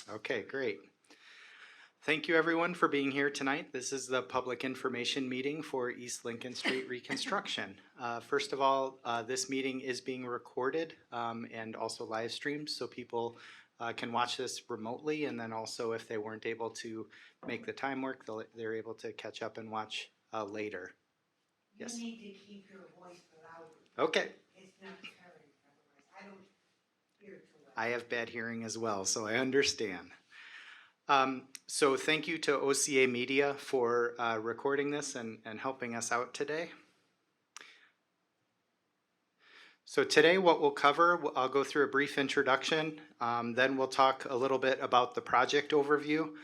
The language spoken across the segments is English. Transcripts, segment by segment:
Okay, great. Thank you everyone for being here tonight. This is the public information meeting for East Lincoln Street reconstruction. First of all, this meeting is being recorded and also live streamed so people can watch this remotely, and then also if they weren't able to make the time work, they're able to catch up and watch later. You Yes. need to keep your voice louder. Okay. It's necessary, otherwise I don't hear too well. I have bad hearing as well, so I understand. So thank you to OCA Media for recording this and helping us out today. So today what we'll cover, I'll go through a brief introduction, then we'll talk a little bit about the project overview,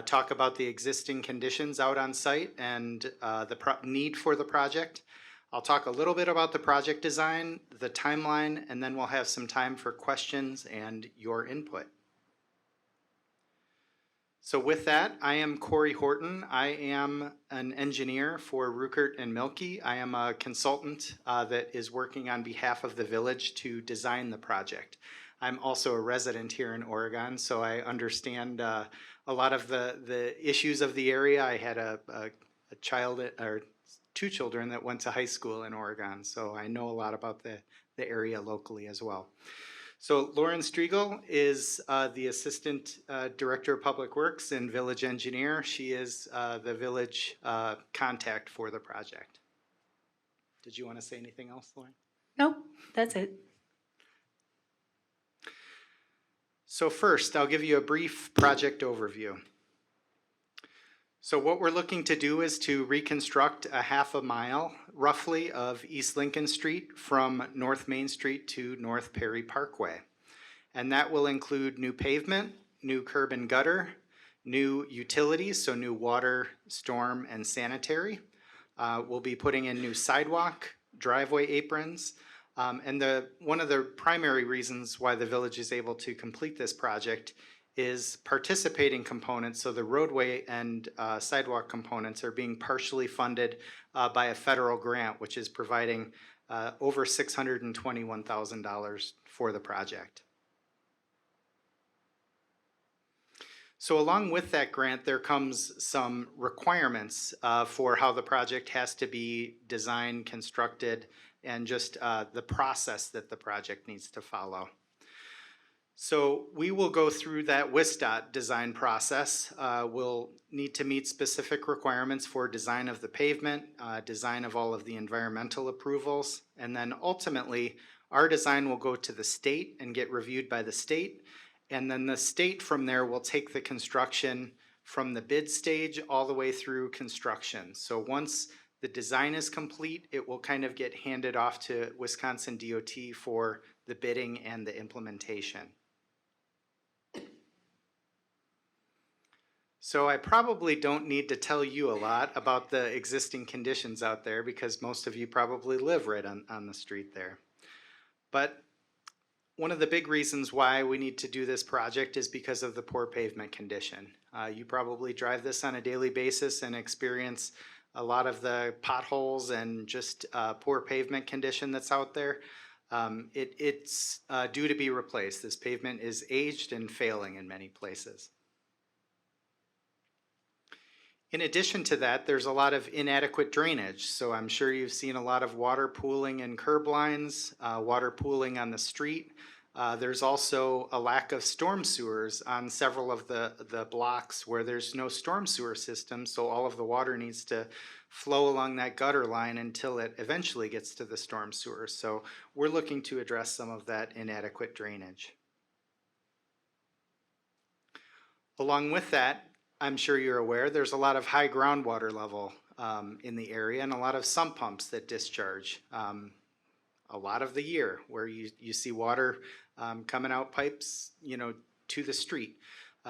talk about the existing conditions out on site and the need for the project. I'll talk a little bit about the project design, the timeline, and then we'll have some time for questions and your input. So with that, I am Corey Horton. I am an engineer for Ruckert and Milky. I am a consultant that is working on behalf of the village to design the project. I'm also a resident here in Oregon, so I understand a lot of the issues of the area. I had a child, or two children that went to high school in Oregon, so I know a lot about the area locally as well. So Lauren Striegel is the Assistant Director of Public Works and Village Engineer. She is the village contact for the project. Did you want to say anything else, Lauren? Nope, that's it. So first, I'll give you a brief project overview. So what we're looking to do is to reconstruct a half a mile, roughly, of East Lincoln Street from North Main Street to North Perry Parkway. And that will include new pavement, new curb and gutter, new utilities, so new water, storm, and sanitary. We'll be putting in new sidewalk, driveway aprons, and one of the primary reasons why the village is able to complete this project is participating components, so the roadway and sidewalk components are being partially funded by a federal grant, which is providing over $621,000 for the project. So along with that grant, there comes some requirements for how the project has to be designed, constructed, and just the process that the project needs to follow. So we will go through that WSDOT design process. We'll need to meet specific requirements for design of the pavement, design of all of the environmental approvals, and then ultimately our design will go to the state and get reviewed by the state, and then the state from there will take the construction from the bid stage all the way through construction. So once the design is complete, it will kind of get handed off to Wisconsin DOT for the bidding and the implementation. So I probably don't need to tell you a lot about the existing conditions out there because most of you probably live right on the street there. But one of the big reasons why we need to do this project is because of the poor pavement condition. You probably drive this on a daily basis and experience a lot of the potholes and just poor pavement condition that's out there. It's due to be replaced. This pavement is aged and failing in many places. In addition to that, there's a lot of inadequate drainage. So I'm sure you've seen a lot of water pooling in curb lines, water pooling on the street. There's also a lack of storm sewers on several of the blocks where there's no storm sewer system. So all of the water needs to flow along that gutter line until it eventually gets to the storm sewers. So we're looking to address some of that inadequate drainage. Along with that, I'm sure you're aware, there's a lot of high groundwater level in the area and a lot of sump pumps that discharge a lot of the year where you see water coming out pipes, to the street.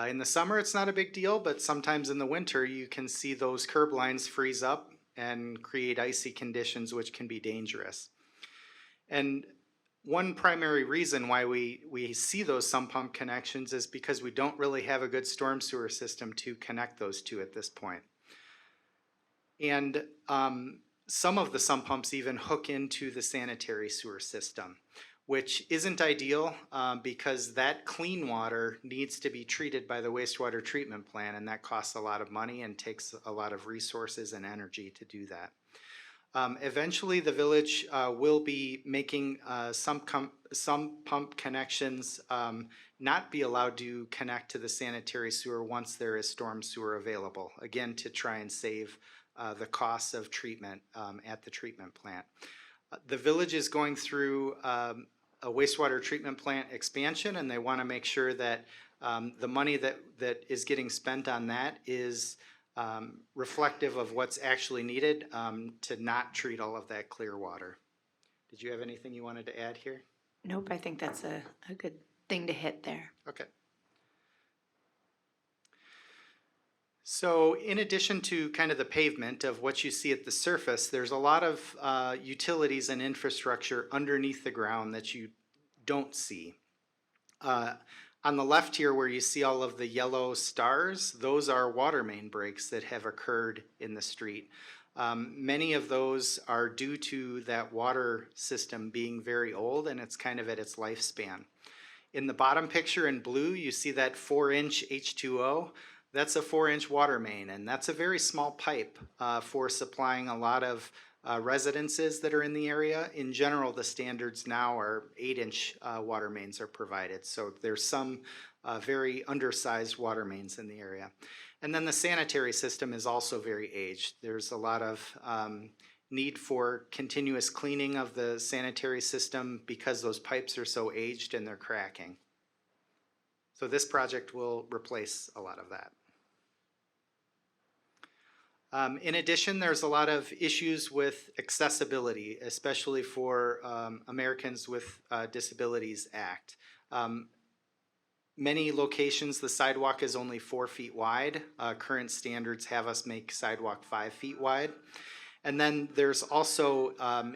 In the summer, it's not a big deal, but sometimes in the winter, you can see those curb lines freeze up and create icy conditions, which can be dangerous. And one primary reason why we see those sump pump connections is because we don't really have a good storm sewer system to connect those two at this point. And some of the sump pumps even hook into the sanitary sewer system, which isn't ideal because that clean water needs to be treated by the wastewater treatment plant, and that costs a lot of money and takes a lot of resources and energy to do that. Eventually, the village will be making some pump connections not be allowed to connect to the sanitary sewer once there is storm sewer available, again, to try and save the costs of treatment at the treatment plant. The village is going through a wastewater treatment plant expansion, and they want to make sure that the money that is getting spent on that is reflective of what's actually needed to not treat all of that clear water. Did you have anything you wanted to add here? Nope, I think that's a good thing to hit there. Okay. So in addition to kind of the pavement of what you see at the surface, there's a lot of utilities and infrastructure underneath the ground that you don't see. On the left here where you see all of the yellow stars, those are water main breaks that have occurred in the street. Many of those are due to that water system being very old, and it's kind of at its lifespan. In the bottom picture in blue, you see that 4-inch H2O. That's a 4-inch water main, and that's a very small pipe for supplying a lot of residences that are in the area. In general, the standards now are 8-inch water mains are provided, so there's some very undersized water mains in the area. And then the sanitary system is also very aged. There's a lot of need for continuous cleaning of the sanitary system because those pipes are so aged and they're cracking. So this project will replace a lot of that. In addition, there's a lot of issues with accessibility, especially for Americans with Disabilities Act. Many locations, the sidewalk is only 4 feet wide. Current standards have us make sidewalk 5 feet wide. And then there's also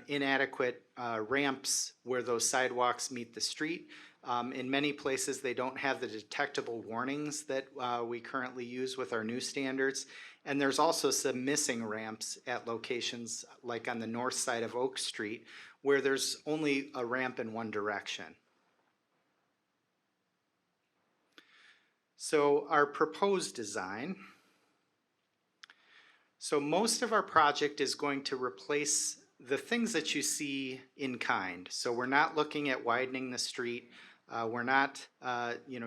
inadequate ramps where those sidewalks meet the street. In many places, they don't have the detectable warnings that we currently use with our new standards. And there's also some missing ramps at locations like on the north side of Oak Street, where there's only a ramp in one direction. So our proposed design. So most of our project is going to replace the things that you see in kind. So we're not looking at widening the street. We're not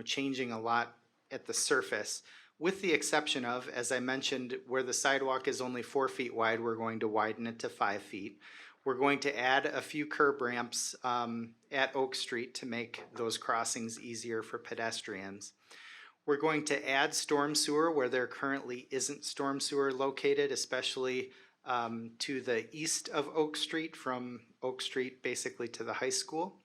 changing a lot at the surface, with the exception of, as I mentioned, where the sidewalk is only 4 feet wide, we're going to widen it to 5 feet. We're going to add a few curb ramps at Oak Street to make those crossings easier for pedestrians. We're going to add storm sewer where there currently isn't storm sewer located, especially to the east of Oak Street, from Oak Street basically to the high school.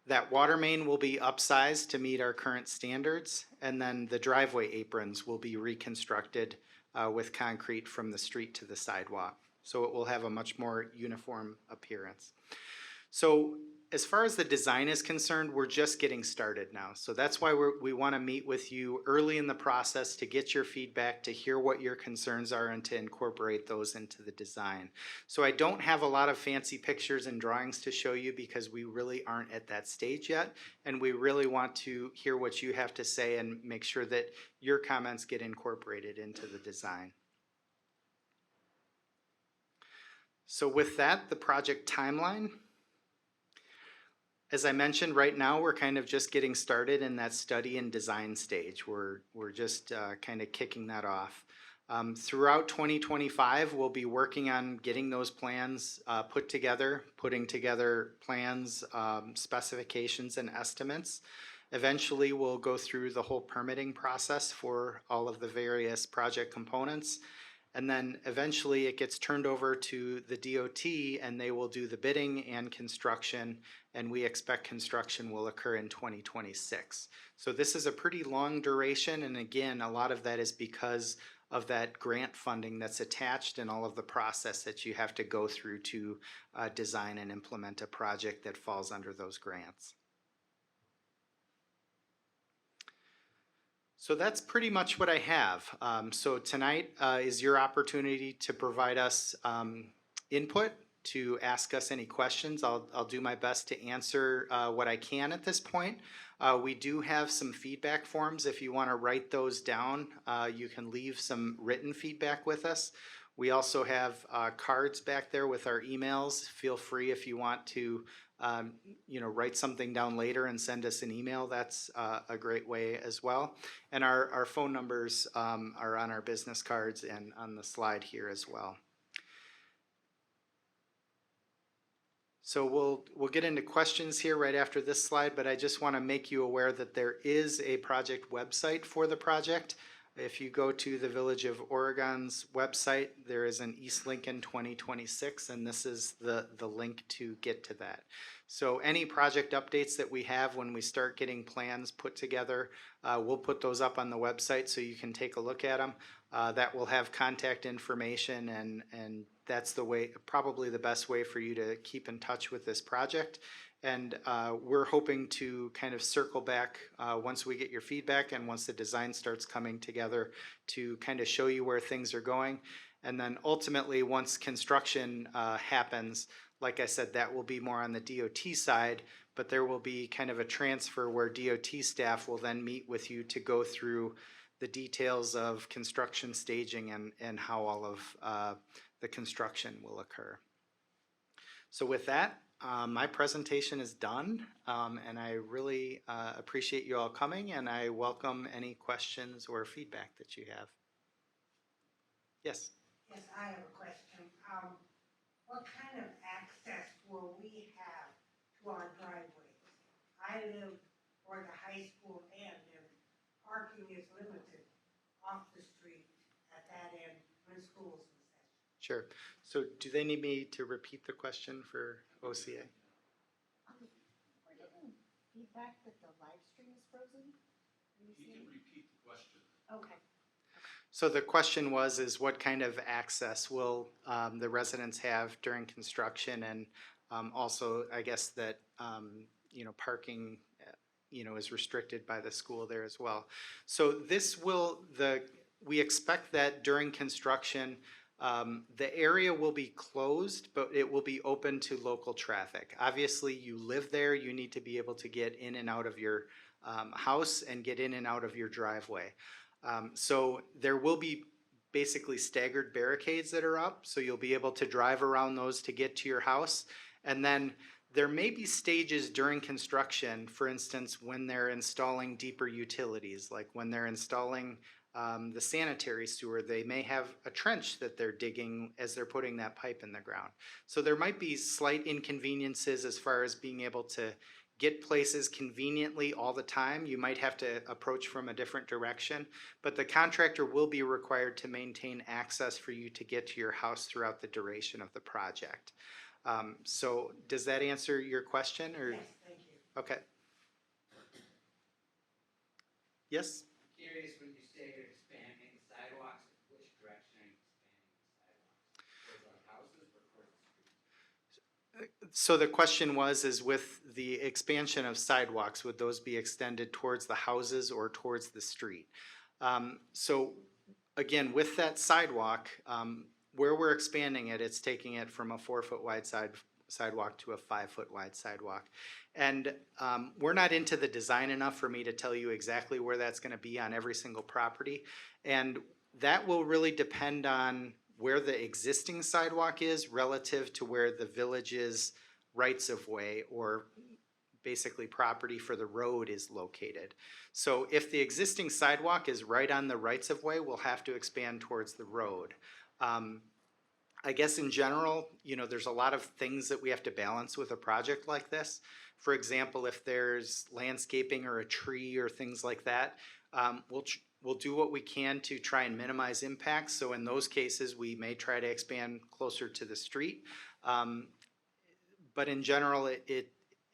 That water main will be upsized to meet our current standards, and then the driveway aprons will be reconstructed with concrete from the street to the sidewalk. So it will have a much more uniform appearance. So as far as the design is concerned, we're just getting started now. So that's why we want to meet with you early in the process to get your feedback, to hear what your concerns are, and to incorporate those into the design. So I don't have a lot of fancy pictures and drawings to show you because we really aren't at that stage yet, and we really want to hear what you have to say and make sure that your comments get incorporated into the design. So with that, the project timeline. As I mentioned, right now we're kind of just getting started in that study and design stage. We're just kind of kicking that off. Throughout 2025, we'll be working on getting those plans put together, putting together plans, specifications, and estimates. Eventually, we'll go through the whole permitting process for all of the various project components. And then eventually it gets turned over to the DOT and they will do the bidding and construction, and we expect construction will occur in 2026. So this is a pretty long duration, and again, a lot of that is because of that grant funding that's attached and all of the process that you have to go through to design and implement a project that falls under those grants. So that's pretty much what I have. So tonight is your opportunity to provide us input, to ask us any questions. I'll do my best to answer what I can at this point. We do have some feedback forms. If you want to write those down, you can leave some written feedback with us. We also have cards back there with our emails. Feel free if you want to write something down later and send us an email. That's a great way as well. And our phone numbers are on our business cards and on the slide here as well. So we'll get into questions here right after this slide, but I just want to make you aware that there is a project website for the project. If you go to the Village of Oregon's website, there is an East Lincoln 2026, and this is the link to get to that. So any project updates that we have when we start getting plans put together, we'll put those up on the website so you can take a look at them. That will have contact information, and that's the way, probably the best way for you to keep in touch with this project. And we're hoping to kind of circle back once we get your feedback and once the design starts coming together to kind of show you where things are going. And then ultimately, once construction happens, like I said, that will be more on the DOT side, but there will be kind of a transfer where DOT staff will then meet with you to go through the details of construction staging and how all of the construction will occur. So with that, my presentation is done, and I really appreciate you all coming, and I welcome any questions or feedback that you have. Yes? Yes, I have a question. What kind of access will we have to our driveways? I live where the high school end, and parking is limited off the street at that end when school's in session. Sure. So do they need me to repeat the question for OCA? We're getting feedback that the live stream is frozen. Are you You seeing? can repeat the question. Okay. So the question is what kind of access will the residents have during construction, and also I guess that parking is restricted by the school there as well. So we expect that during construction the area will be closed, but it will be open to local traffic. Obviously, you live there, you need to be able to get in and out of your house and get in and out of your driveway. So there will be basically staggered barricades that are up, so you'll be able to drive around those to get to your house. And then there may be stages during construction, for instance, when they're installing deeper utilities, like when they're installing the sanitary sewer, they may have a trench that they're digging as they're putting that pipe in the ground. So there might be slight inconveniences as far as being able to get places conveniently all the time. You might have to approach from a different direction, but the contractor will be required to maintain access for you to get to your house throughout the duration of the project. So does that answer your question? Or? Yes, thank you. Okay. Yes? Curious, when you say you're expanding the sidewalks, which direction are you expanding the sidewalks? Towards our houses or towards the street? So the question is with the expansion of sidewalks, would those be extended towards the houses or towards the street? So again, with that sidewalk, where we're expanding it, it's taking it from a 4-foot wide sidewalk to a 5-foot wide sidewalk. And we're not into the design enough for me to tell you exactly where that's going to be on every single property. And that will really depend on where the existing sidewalk is relative to where the village's rights of way or basically property for the road is located. So if the existing sidewalk is right on the rights of way, we'll have to expand towards the road. I guess in general, there's a lot of things that we have to balance with a project like this. For example, if there's landscaping or a tree or things like that, we'll do what we can to try and minimize impacts. So in those cases, we may try to expand closer to the street. But in general,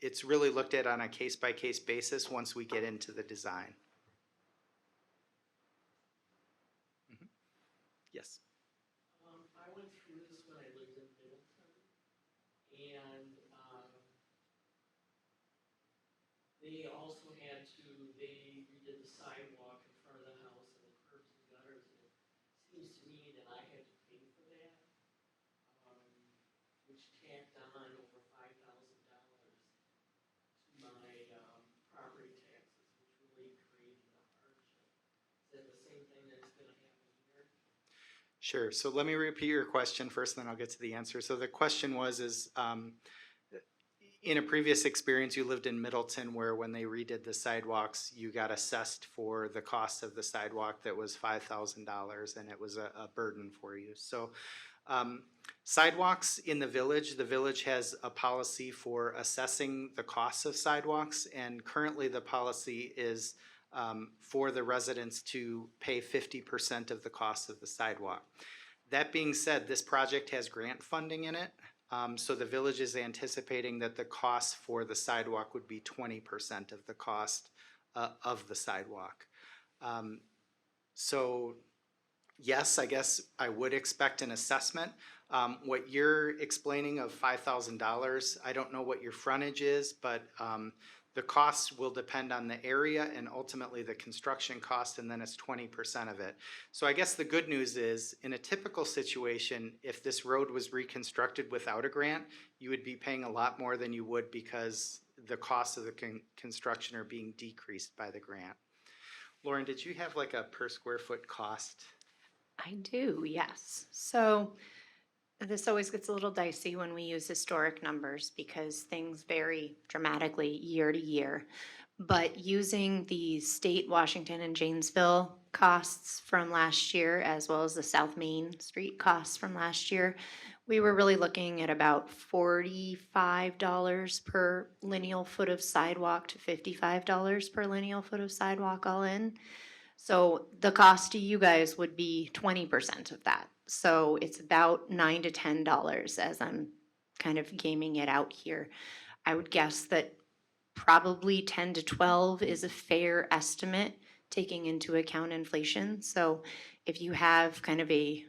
it's really looked at on a case-by-case basis once we get into the design. Yes. I went through this when I lived in Middleton, and they also they redid the sidewalk in front of the house and the curbs and gutters, and it seems to me that I had to pay for that. which tacked on over $5,000 to my, property taxes, which really created a hardship. Is that the same thing that's gonna happen here? Sure. So let me repeat your question first, then I'll get to the answer. So the question was, in a previous experience, you lived in Middleton where when they redid the sidewalks, you got assessed for the cost of the sidewalk that was $5,000 and it was a burden for you. So sidewalks in the village has a policy for assessing the costs of sidewalks, and currently the policy is for the residents to pay 50% of the cost of the sidewalk. That being said, this project has grant funding in it. So the village is anticipating that the cost for the sidewalk would be 20% of the cost of the sidewalk. So yes, I guess I would expect an assessment. What you're explaining of $5,000, I don't know what your frontage is, but the costs will depend on the area and ultimately the construction cost, and then it's 20% of it. So I guess the good news is, in a typical situation, if this road was reconstructed without a grant, you would be paying a lot more than you would because the costs of the construction are being decreased by the grant. Lauren, did you have like a per square foot cost? I do, yes. So this always gets a little dicey when we use historic numbers because things vary dramatically year to year. But using the state Washington and Janesville costs from last year, as well as the South Main Street costs from last year, we were really looking at about $45 per lineal foot of sidewalk to $55 per lineal foot of sidewalk all in. So the cost to you guys would be 20% of that. So it's about $9 to $10 as I'm kind of gaming it out here. I would guess that probably 10 to 12 is a fair estimate taking into account inflation. So if you have kind of a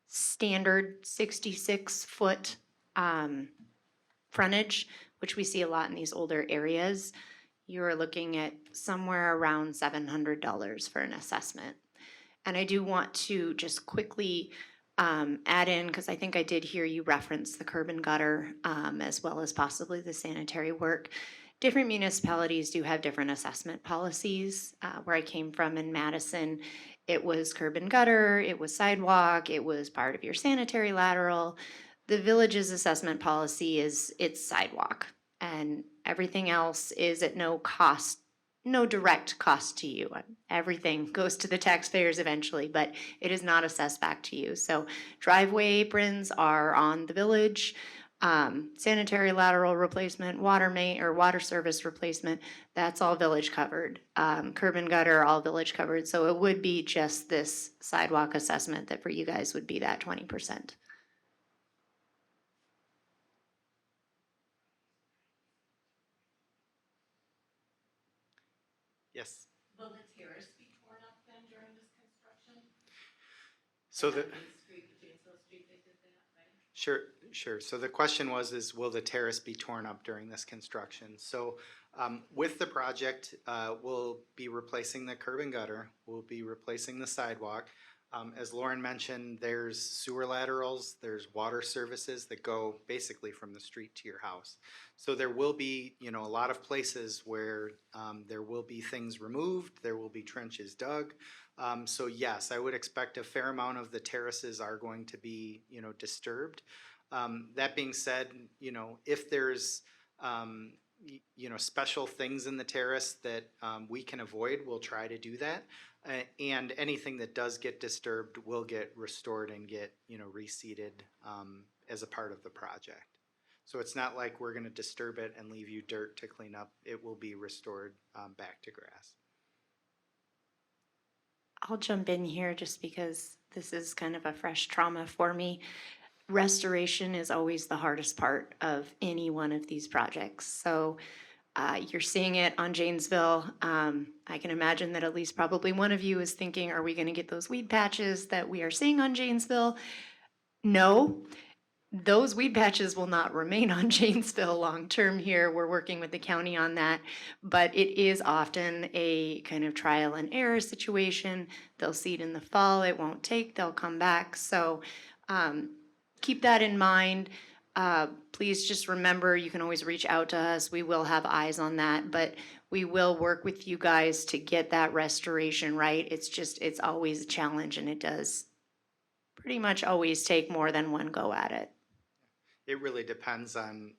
standard 66-foot frontage, which we see a lot in these older areas, you're looking at somewhere around $700 for an assessment. And I do want to just quickly add in, because I think I did hear you reference the curb and gutter as well as possibly the sanitary work. Different municipalities do have different assessment policies. Where I came from in Madison, it was curb and gutter, it was sidewalk, it was part of your sanitary lateral. The village's assessment policy is it's sidewalk, and everything else is at no cost, no direct cost to you. Everything goes to the taxpayers eventually, but it is not assessed back to you. So driveway aprons are on the village. Sanitary lateral replacement, water main or water service replacement, that's all village covered. Curb and gutter, all village covered. So it would be just this sidewalk assessment that for you guys would be that 20%. Yes. Will the terrace be torn up then during this construction? So Like the on Main Street, Janesville Street, they did that, right? Sure. So the question was, will the terrace be torn up during this construction? So with the project, we'll be replacing the curb and gutter. We'll be replacing the sidewalk. As Lauren mentioned, there's sewer laterals, there's water services that go basically from the street to your house. So there will be, a lot of places where there will be things removed, there will be trenches dug. So yes, I would expect a fair amount of the terraces are going to be, disturbed. That being said, if there's, special things in the terrace that we can avoid, we'll try to do that. And anything that does get disturbed will get restored and get, reseeded as a part of the project. So it's not like we're going to disturb it and leave you dirt to clean up. It will be restored back to grass. I'll jump in here just because this is kind of a fresh trauma for me. Restoration is always the hardest part of any one of these projects. So you're seeing it on Janesville. I can imagine that at least probably one of you is thinking, are we going to get those weed patches that we are seeing on Janesville? No. Those weed patches will not remain on Janesville long term here. We're working with the county on that, but it is often a kind of trial and error situation. They'll seed in the fall, it won't take, they'll come back. So keep that in mind. Please just remember, you can always reach out to us. We will have eyes on that, but we will work with you guys to get that restoration right. It's always a challenge, and it does pretty much always take more than one go at it. It really depends on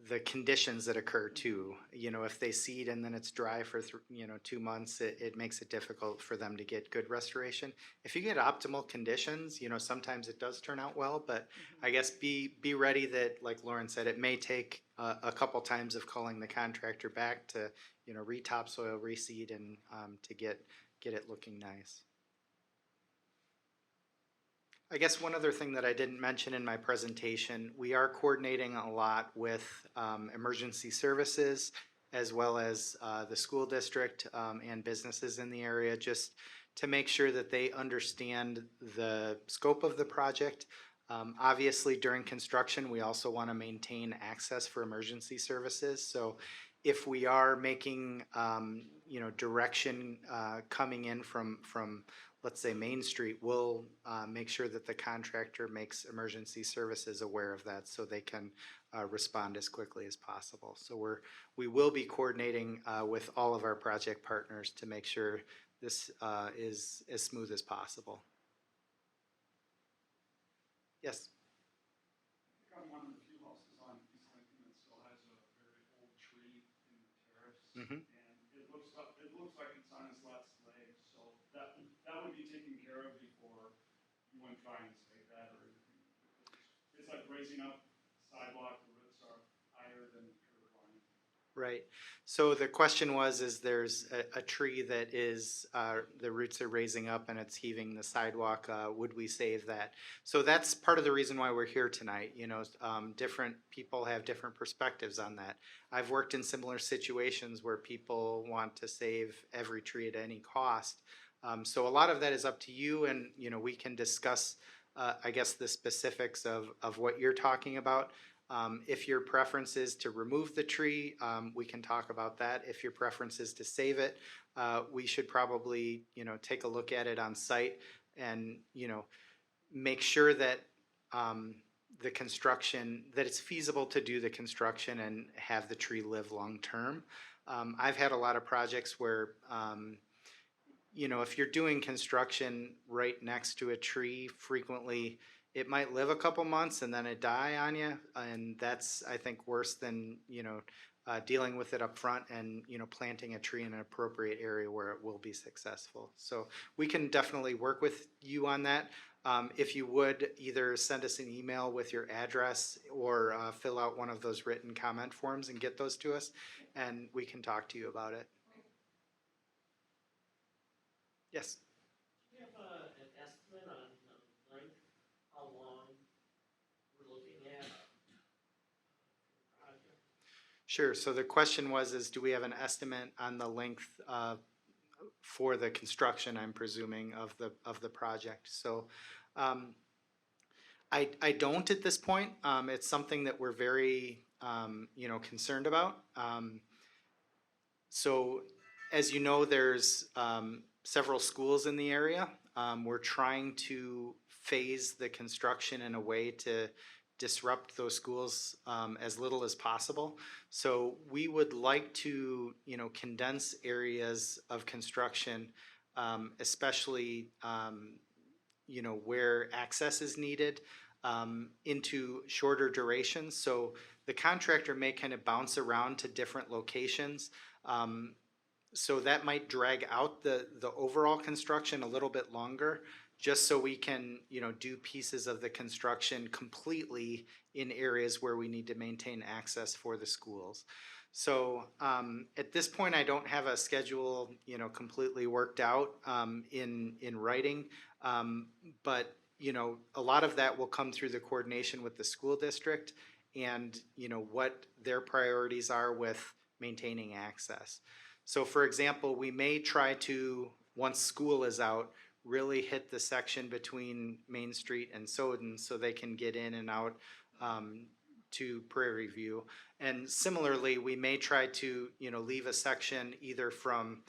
the conditions that occur too. You know, if they seed and then it's dry for 2 months, it makes it difficult for them to get good restoration. If you get optimal conditions, sometimes it does turn out well, but I guess be ready that, like Lauren said, it may take a couple times of calling the contractor back to re-topsoil, reseed, and to get it looking nice. I guess one other thing that I didn't mention in my presentation, we are coordinating a lot with emergency services as well as the school district and businesses in the area, just to make sure that they understand the scope of the project. Obviously, during construction, we also want to maintain access for emergency services. So if we are making direction coming in from let's say Main Street, we'll make sure that the contractor makes emergency services aware of that so they can respond as quickly as possible. So we will be coordinating with all of our project partners to make sure this is as smooth as possible. Yes? I think I'm one of the few houses on East Lincoln that still has a very old tree in the terrace. Mm-hmm. And it looks like it's on its last leg, so that would be taken care of before you went try and save that or anything. It's like raising up sidewalk, the roots are higher than the curb line. Right. So the question was, is there's a tree that is, the roots are raising up and it's heaving the sidewalk, would we save that? So that's part of the reason why we're here tonight. Different people have different perspectives on that. I've worked in similar situations where people want to save every tree at any cost. So a lot of that is up to you, and we can discuss, I guess, the specifics of what you're talking about. If your preference is to remove the tree, we can talk about that. If your preference is to save it, we should probably take a look at it on site and make sure that the construction, that it's feasible to do the construction and have the tree live long term. I've had a lot of projects where if you're doing construction right next to a tree, frequently it might live a couple months and then it die on you, and that's, I think, worse than dealing with it up front and planting a tree in an appropriate area where it will be successful. So we can definitely work with you on that. If you would either send us an email with your address or fill out one of those written comment forms and get those to us, and we can talk to you about it. Yes. Do you have an estimate on length, how long we're looking at for the project? Sure. So the question was, do we have an estimate on the length for the construction, I'm presuming, of the project? So I don't at this point. It's something that we're very concerned about. So as you know, there's several schools in the area. We're trying to phase the construction in a way to disrupt those schools as little as possible. So we would like to, condense areas of construction, especially, where access is needed, into shorter durations. So the contractor may kind of bounce around to different locations. So that might drag out the overall construction a little bit longer, just so we can do pieces of the construction completely in areas where we need to maintain access for the schools. So at this point, I don't have a schedule completely worked out in writing, but a lot of that will come through the coordination with the school district and what their priorities are with maintaining access. So for example, we may try to, once school is out, really hit the section between Main Street and Soden so they can get in and out to Prairie View. And similarly, we may try to leave a section either from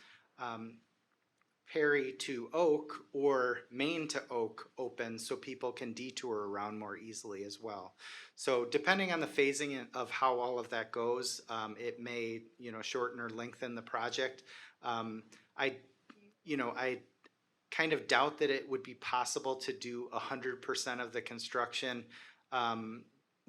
Perry to Oak or Main to Oak open so people can detour around more easily as well. So depending on the phasing of how all of that goes, it may, shorten or lengthen the project. I kind of doubt that it would be possible to do 100% of the construction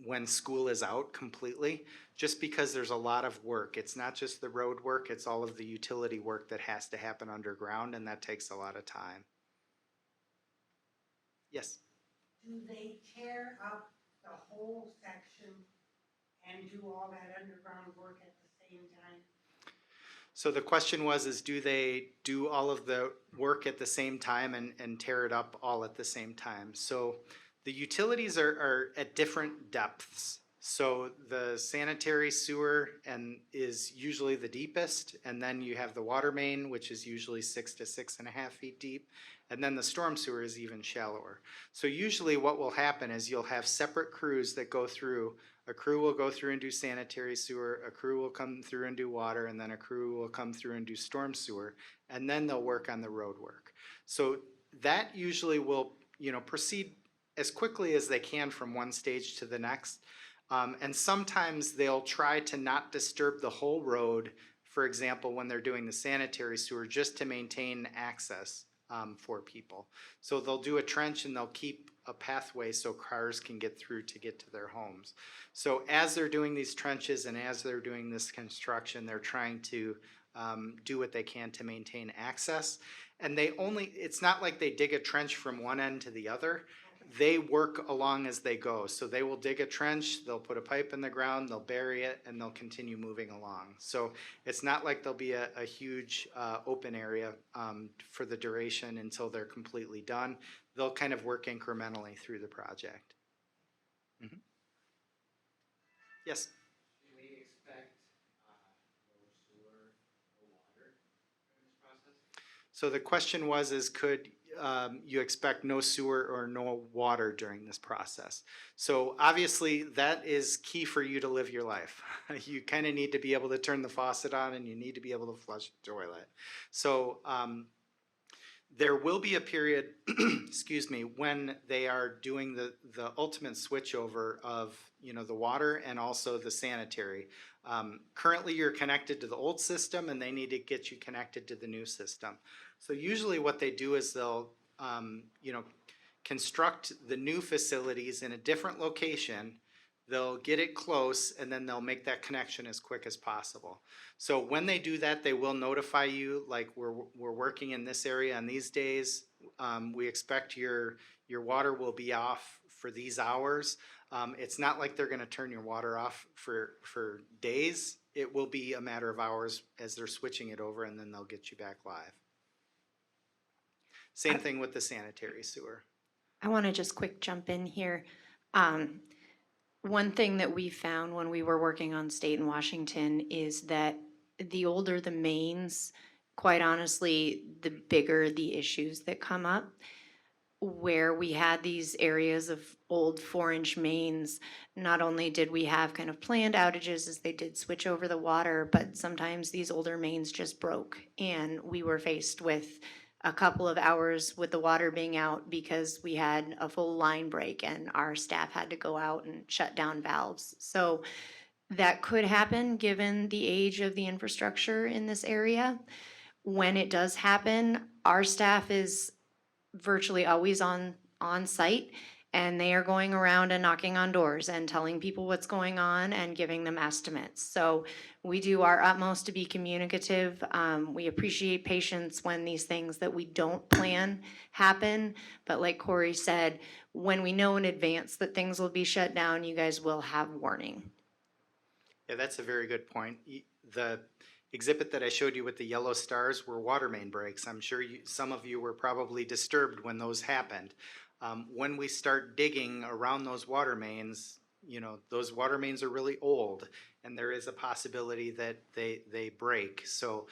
when school is out completely, just because there's a lot of work. It's not just the road work, it's all of the utility work that has to happen underground, and that takes a lot of time. Yes? Do they tear up the whole section and do all that underground work at the same time? So the question is do they do all of the work at the same time and tear it up all at the same time? So the utilities are at different depths. So the sanitary sewer is usually the deepest, and then you have the water main, which is usually 6 to 6.5 feet deep, and then the storm sewer is even shallower. So usually what will happen is you'll have separate crews that go through. A crew will go through and do sanitary sewer, a crew will come through and do water, and then a crew will come through and do storm sewer, and then they'll work on the road work. So that usually will, proceed as quickly as they can from one stage to the next. And sometimes they'll try to not disturb the whole road, for example, when they're doing the sanitary sewer, just to maintain access for people. So they'll do a trench and they'll keep a pathway so cars can get through to get to their homes. So as they're doing these trenches and as they're doing this construction, they're trying to do what they can to maintain access. And it's not like they dig a trench from one end to the other. They work along as they go. So they will dig a trench, they'll put a pipe in the ground, they'll bury it, and they'll continue moving along. So it's not like there'll be a huge open area for the duration until they're completely done. They'll kind of work incrementally through the project. Mhm. Yes? Should we expect, no sewer, no water during this process? So the question is could you expect no sewer or no water during this process? So obviously that is key for you to live your life. You kind of need to be able to turn the faucet on and you need to be able to flush the toilet. So there will be a period, excuse me, when they are doing the ultimate switchover of the water and also the sanitary. Currently you're connected to the old system and they need to get you connected to the new system. So usually what they do is they'll construct the new facilities in a different location. They'll get it close and then they'll make that connection as quick as possible. So when they do that, they will notify you, like we're working in this area on these days. We expect your water will be off for these hours. It's not like they're gonna turn your water off for days. It will be a matter of hours as they're switching it over and then they'll get you back live. Same thing with the sanitary sewer. I want to just quick jump in here. One thing that we found when we were working on state in Washington is that the older the mains, quite honestly, the bigger the issues that come up. Where we had these areas of old 4-inch mains, not only did we have kind of planned outages as they did switch over the water, but sometimes these older mains just broke. And we were faced with a couple of hours with the water being out because we had a full line break and our staff had to go out and shut down valves. So that could happen given the age of the infrastructure in this area. When it does happen, our staff is virtually always on site, and they are going around and knocking on doors and telling people what's going on and giving them estimates. So we do our utmost to be communicative. We appreciate patience when these things that we don't plan happen. But like Corey said, when we know in advance that things will be shut down, you guys will have warning. Yeah, that's a very good point. The exhibit that I showed you with the yellow stars were water main breaks. I'm sure some of you were probably disturbed when those happened. When we start digging around those water mains, those water mains are really old and there is a possibility that they break. So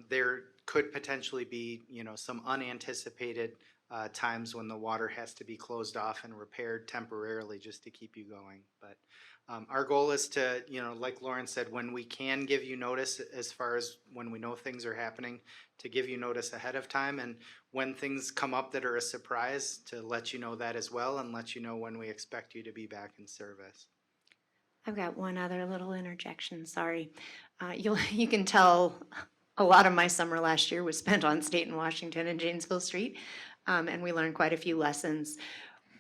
there could potentially be, some unanticipated times when the water has to be closed off and repaired temporarily just to keep you going. But Our goal is to, like Lauren said, when we can give you notice, as far as when we know things are happening, to give you notice ahead of time, and when things come up that are a surprise, to let you know that as well, and let you know when we expect you to be back in service. I've got one other little interjection, sorry. You can tell a lot of my summer last year was spent on State and Washington and Janesville Street, and we learned quite a few lessons.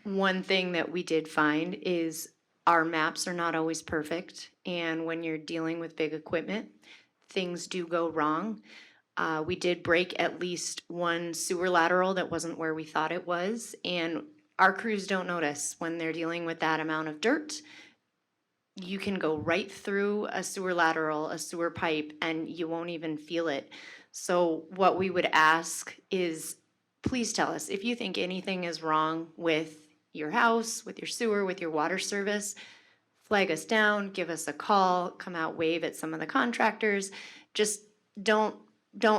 One thing that we did find is our maps are not always perfect, and when you're dealing with big equipment, things do go wrong. We did break at least one sewer lateral that wasn't where we thought it was, and our crews don't notice when they're dealing with that amount of dirt. You can go right through a sewer lateral, a sewer pipe, and you won't even feel it. So what we would ask is, please tell us if you think anything is wrong with your house, with your sewer, with your water service. Flag us down, give us a call, come out, wave at some of the contractors. Just don't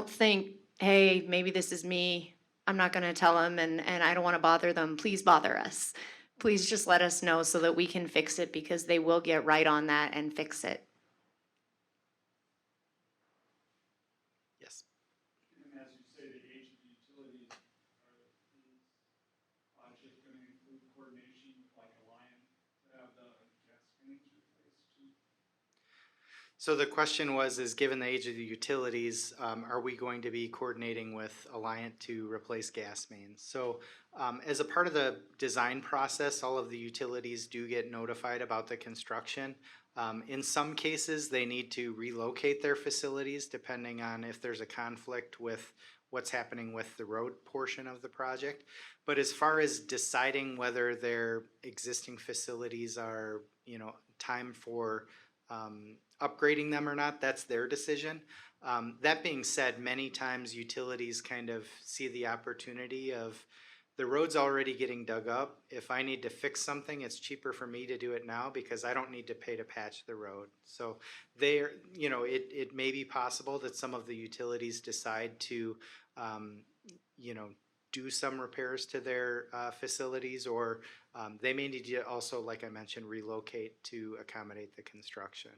think, hey, maybe this is me. I'm not gonna tell them and I don't wanna bother them. Please bother us. Please just let us know so that we can fix it because they will get right on that and fix it. Yes. And as you say, the age of the utilities, is project gonna include coordination with like Alliant to have the gas mains replaced too? So the question was, is given the age of the utilities, are we going to be coordinating with Alliant to replace gas mains? So as a part of the design process, all of the utilities do get notified about the construction. In some cases, they need to relocate their facilities depending on if there's a conflict with what's happening with the road portion of the project. But as far as deciding whether their existing facilities are, time for upgrading them or not, that's their decision. That being said, many times utilities kind of see the opportunity of the road's already getting dug up. If I need to fix something, it's cheaper for me to do it now because I don't need to pay to patch the road. So it may be possible that some of the utilities decide to, do some repairs to their facilities, or they may need to also, like I mentioned, relocate to accommodate the construction.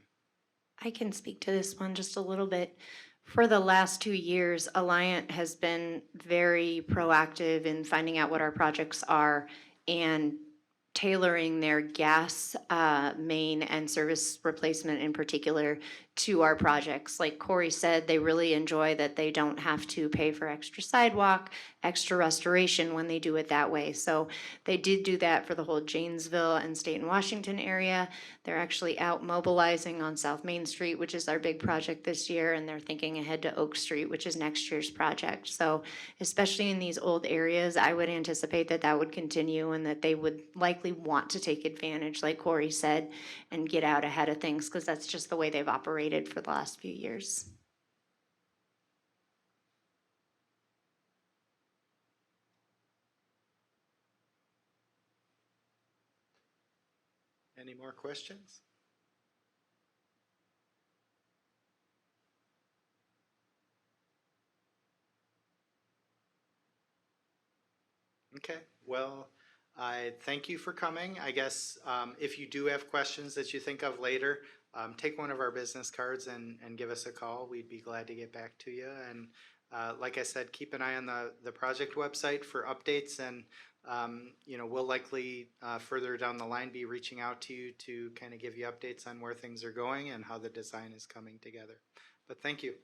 I can speak to this one just a little bit. For the last 2 years, Alliant has been very proactive in finding out what our projects are and tailoring their gas main and service replacement in particular to our projects. Like Corey said, they really enjoy that they don't have to pay for extra sidewalk, extra restoration when they do it that way. So they did do that for the whole Janesville and State and Washington area. They're actually out mobilizing on South Main Street, which is our big project this year, and they're thinking ahead to Oak Street, which is next year's project. So especially in these old areas, I would anticipate that that would continue and that they would likely want to take advantage, like Corey said, and get out ahead of things because that's just the way they've operated for the last few years. Any more questions? Okay, well, I thank you for coming. I guess if you do have questions that you think of later, take one of our business cards and give us a call. We'd be glad to get back to you. And like I said, keep an eye on the project website for updates, and we'll likely further down the line be reaching out to you to kind of give you updates on where things are going and how the design is coming together. But thank you.